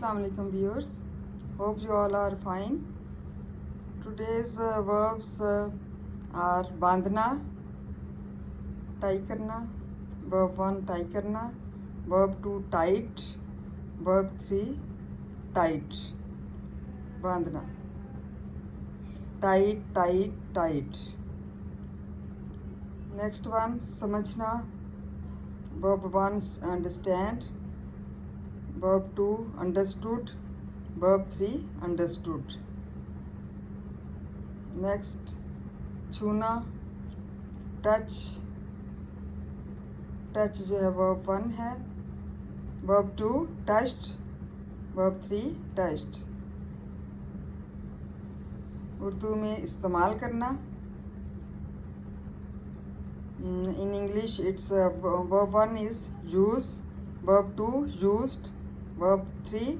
Assalamu alaikum viewers. Hope you all are fine. Today's verbs are बांधना, tie करना, verb 1 tie करना, verb 2 tight, verb 3 tight. बांधना, tight tight tight. Next one समझना, verb 1 understand, verb 2 understood, verb 3 understood. Next छूना, touch, touch जो है verb 1 है, verb 2 touched, verb 3 touched. Urdu में इस्तेमाल करना, in English it's verb 1 is use, verb 2 used, verb 3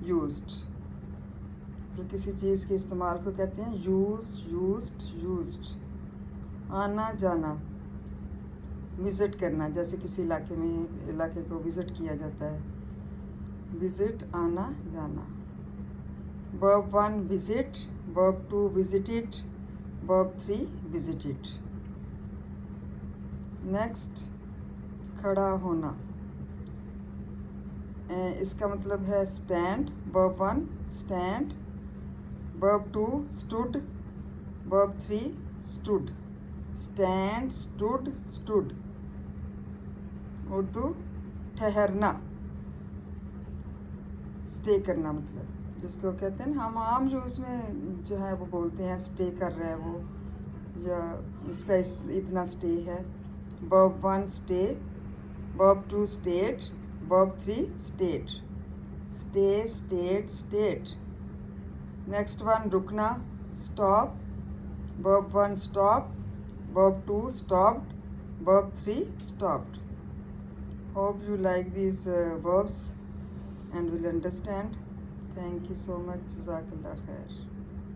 used. तो किसी चीज़ के इस्तेमाल को कहते हैं यूज, यूज्ड, यूज्ड. आना जाना, विज़िट करना, जैसे किसी इलाके को विज़िट किया जाता है, विज़िट, आना जाना. verb 1 visit, verb 2 visited, verb 3 visited. Next खड़ा होना, इसका मतलब है stand. verb 1 stand, verb 2 stood, verb 3 stood. Stand, stood, stood. Urdu ठहरना, स्टे करना, मतलब जिसको कहते हैं ना हम आम यूज़ में जो है वो बोलते हैं स्टे कर रहा है वो, या उसका इतना स्टे है. verb 1 stay, verb 2 stayed, verb 3 stayed. stay, stayed, stayed. Next one रुकना, stop, verb 1 stop, verb 2 stopped, verb 3 stopped. Hope you like these verbs and will understand. Thank you so much. Jazakallah khair.